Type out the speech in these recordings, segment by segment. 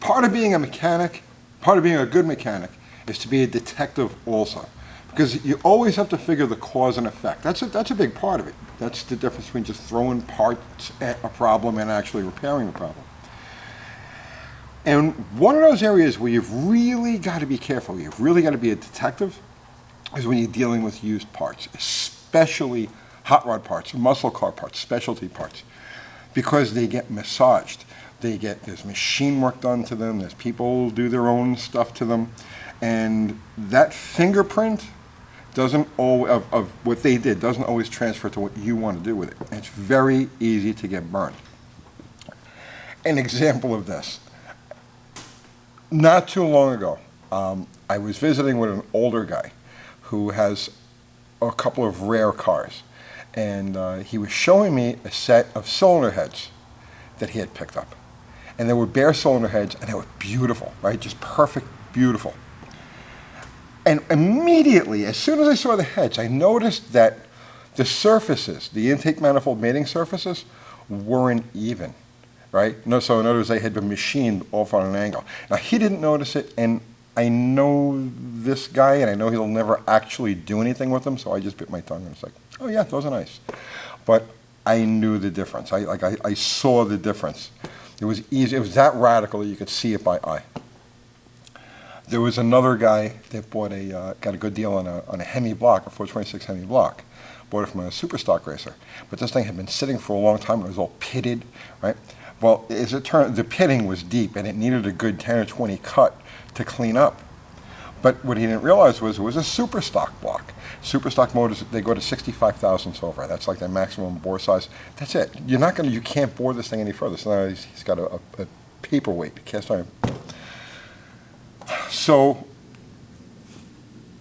part of being a mechanic, part of being a good mechanic, is to be a detective also. Because you always have to figure the cause and effect. That's a big part of it. That's the difference between just throwing parts at a problem and actually repairing the problem. And one of those areas where you've really got to be careful, you've really got to be a detective, is when you're dealing with used parts, especially hot rod parts, muscle car parts, specialty parts, because they get massaged. There's machine work done to them, there's people do their own stuff to them, and that fingerprint of what they did doesn't always transfer to what you want to do with it. It's very easy to get burned. An example of this. Not too long ago, I was visiting with an older guy who has a couple of rare cars. And he was showing me a set of cylinder heads that he had picked up. And they were bare cylinder heads, and they were beautiful, right? Just perfect, beautiful. And immediately, as soon as I saw the heads, I noticed that the surfaces, the intake manifold mating surfaces, weren't even. Right? No, so in other words, they had been machined off on an angle. Now, he didn't notice it, and I know this guy, and I know he'll never actually do anything with them, so I just bit my tongue and was like, oh yeah, those are nice. But I knew the difference. I saw the difference. It was easy. It was that radical that you could see it by eye. There was another guy that got a good deal on a Hemi block, a 426 Hemi block. Bought it from a super stock racer. But this thing had been sitting for a long time, and it was all pitted, right? Well, as it turned, the pitting was deep, and it needed a good 10 or 20 cut to clean up. But what he didn't realize was it was a super stock block. Super stock motors, they go to 65 thousandths over. That's like their maximum bore size. That's it. You can't bore this thing any further. So now he's got a paperweight, a cast iron. So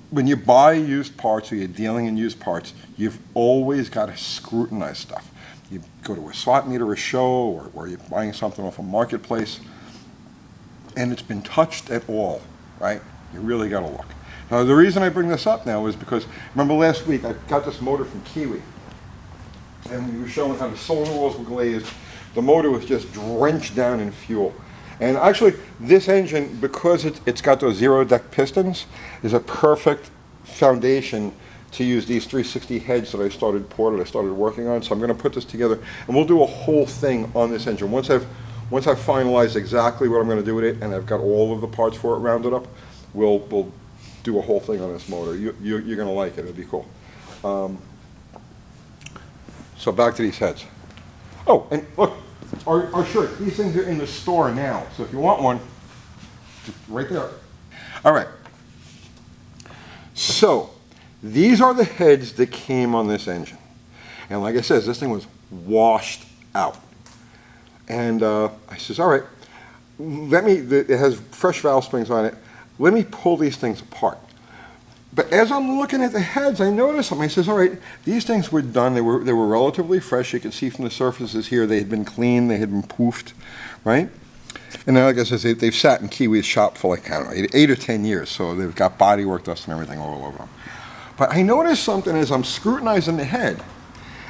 when you buy used parts or you're dealing in used parts, you've always got to scrutinize stuff. You go to a swap meet or a show, or you're buying something off a marketplace, and it's been touched at all, right? You really got to look. Now, the reason I bring this up now is because, remember last week, I got this motor from Kiwi, and we were showing how the cylinder walls were glazed. The motor was just drenched down in fuel. And actually, this engine, because it's got those zero-deck pistons, is a perfect foundation to use these 360 heads that I started working on. So I'm going to put this together, and we'll do a whole thing on this engine. Once I've finalized exactly what I'm going to do with it, and I've got all of the parts for it rounded up, we'll do a whole thing on this motor. You're going to like it. It'll be cool. So back to these heads. Oh, and look, our shirt. These things are in the store now. So if you want one, just right there. All right. So these are the heads that came on this engine. And like I said, this thing was washed out. And I says, all right, it has fresh valve springs on it. Let me pull these things apart. But as I'm looking at the heads, I noticed something. I says, all right, these things were done. They were relatively fresh. You can see from the surfaces here, they had been cleaned. They had been poofed, right? And now, like I said, they've sat in Kiwi's shop for like, I don't know, 8 or 10 years. So they've got bodywork dust and everything all over them. But I noticed something as I'm scrutinizing the head,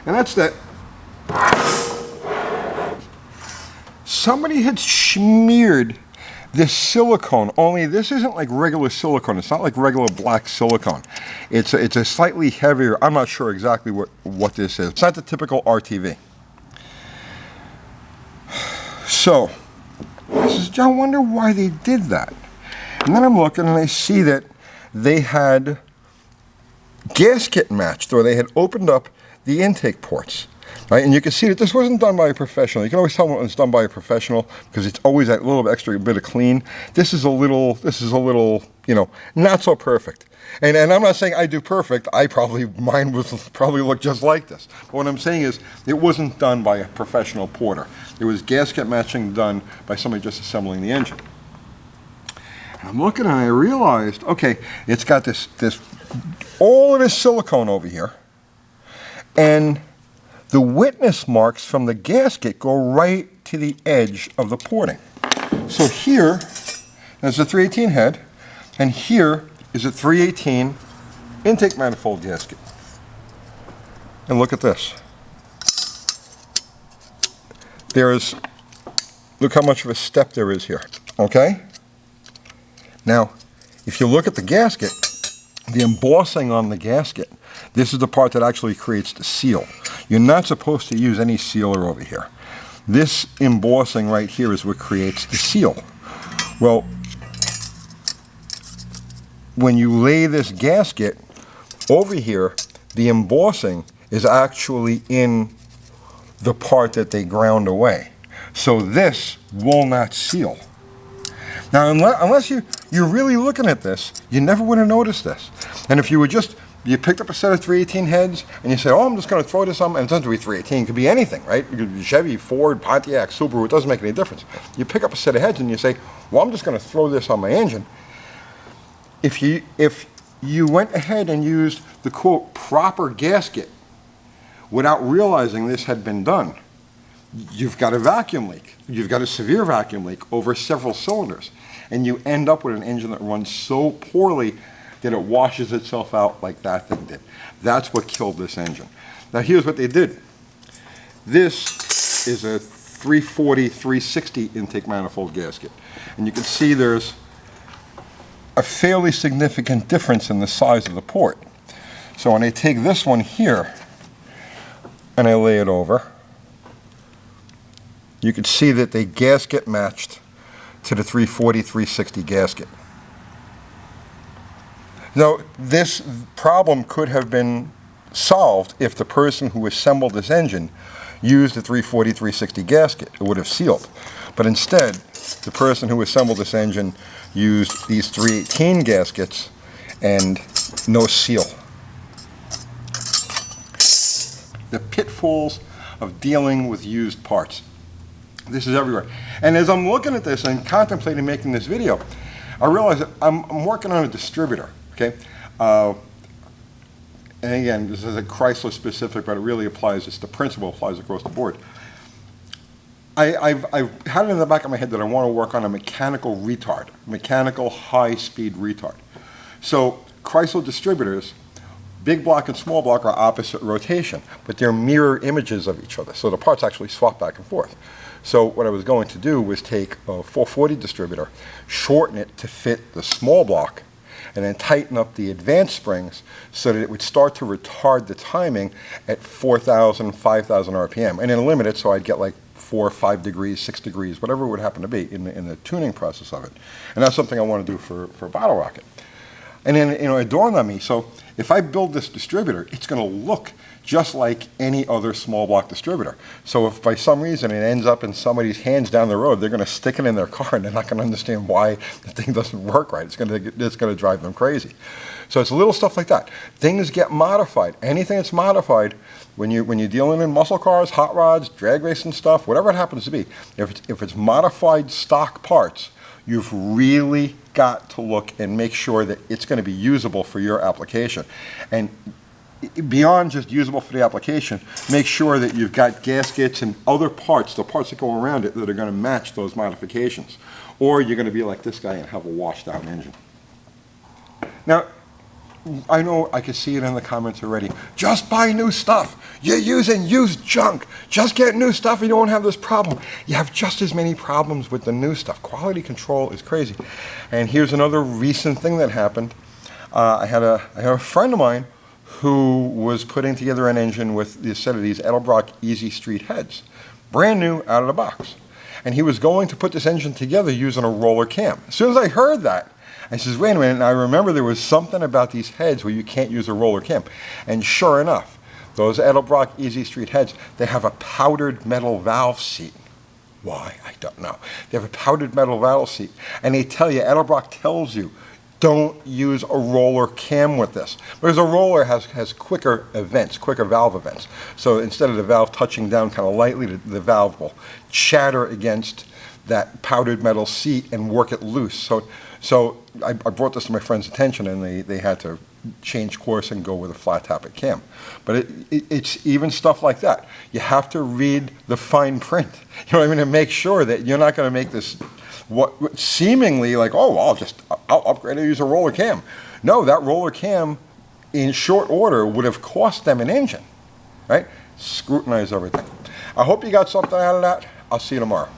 and that's that somebody had smeared this silicone, only this isn't like regular silicone. It's not like regular black silicone. It's a slightly heavier, I'm not sure exactly what this is. It's not the typical RTV. So, I says, I wonder why they did that. And then I'm looking and I see that they had gasket matched, or they had opened up the intake ports. Right? And you can see that this wasn't done by a professional. You can always tell when it's done by a professional because it's always that little extra bit of clean. This is a little, you know, not so perfect. And I'm not saying I do perfect. Mine would probably look just like this. But what I'm saying is it wasn't done by a professional porter. It was gasket matching done by somebody just assembling the engine. And I'm looking and I realized, okay, it's got this all of this silicone over here, and the witness marks from the gasket go right to the edge of the porting. So here, there's a 318 head, and here is a 318 intake manifold gasket. And look at this. Look how much of a step there is here. Okay? Now, if you look at the gasket, the embossing on the gasket, this is the part that actually creates the seal. You're not supposed to use any sealer over here. This embossing right here is what creates the seal. Well, when you lay this gasket over here, the embossing is actually in the part that they ground away. So this will not seal. Now, unless you're really looking at this, you never would have noticed this. And if you were you picked up a set of 318 heads and you say, oh, I'm just going to throw this on, and it doesn't have to be 318, it could be anything, right? It could be Chevy, Ford, Pontiac, Subaru, it doesn't make any difference. You pick up a set of heads and you say, well, I'm just going to throw this on my engine. If you went ahead and used the quote proper gasket without realizing this had been done, you've got a vacuum leak. You've got a severe vacuum leak over several cylinders. And you end up with an engine that runs so poorly that it washes itself out like that thing did. That's what killed this engine. Now here's what they did. This is a 340, 360 intake manifold gasket. And you can see there's a fairly significant difference in the size of the port. So when I take this one here and I lay it over, you can see that they gasket matched to the 340, 360 gasket. Now, this problem could have been solved if the person who assembled this engine used the 340, 360 gasket. It would have sealed. But instead, the person who assembled this engine used these 318 gaskets and no seal. The pitfalls of dealing with used parts. This is everywhere. And as I'm looking at this and contemplating making this video, I realize that I'm working on a distributor, okay? And again, this is a Chrysler specific, but it really applies, the principle applies across the board. I've had it in the back of my head that I want to work on a mechanical retard, mechanical high-speed retard. So Chrysler distributors, big block and small block are opposite rotation, but they're mirror images of each other, so the parts actually swap back and forth. So what I was going to do was take a 440 distributor, shorten it to fit the small block, and then tighten up the advanced springs so that it would start to retard the timing at 4,000, 5,000 RPM, and then limit it so I'd get like 4 or 5 degrees, 6 degrees, whatever it would happen to be in the tuning process of it. And that's something I want to do for Bottle Rocket. And then, it dawned on me, so if I build this distributor, it's going to look just like any other small block distributor. So if by some reason it ends up in somebody's hands down the road, they're going to stick it in their car and they're not going to understand why the thing doesn't work right. It's going to drive them crazy. So it's little stuff like that. Things get modified. Anything that's modified, when you're dealing in muscle cars, hot rods, drag racing stuff, whatever it happens to be, if it's modified stock parts, you've really got to look and make sure that it's going to be usable for your application. And beyond just usable for the application, make sure that you've got gaskets and other parts, the parts that go around it, that are going to match those modifications. Or you're going to be like this guy and have a washed out engine. Now, I know I can see it in the comments already. Just buy new stuff. You're using used junk. Just get new stuff and you won't have this problem. You have just as many problems with the new stuff. Quality control is crazy. And here's another recent thing that happened. I had a friend of mine who was putting together an engine with a set of these Edelbrock Easy Street heads, brand new out of the box. And he was going to put this engine together using a roller cam. As soon as I heard that, I says, wait a minute, and I remember there was something about these heads where you can't use a roller cam. And sure enough, those Edelbrock Easy Street heads, they have a powdered metal valve seat. Why? I don't know. They have a powdered metal valve seat. And they tell you, Edelbrock tells you, don't use a roller cam with this. Because a roller has quicker events, quicker valve events. So instead of the valve touching down kind of lightly, the valve will chatter against that powdered metal seat and work it loose. So I brought this to my friend's attention, and they had to change course and go with a flat tappet cam. But it's even stuff like that. You have to read the fine print. You know what I mean? And make sure that you're not going to make this what seemingly like, oh, I'll upgrade and use a roller cam. No, that roller cam in short order would have cost them an engine, right? Scrutinize everything. I hope you got something out of that. I'll see you tomorrow.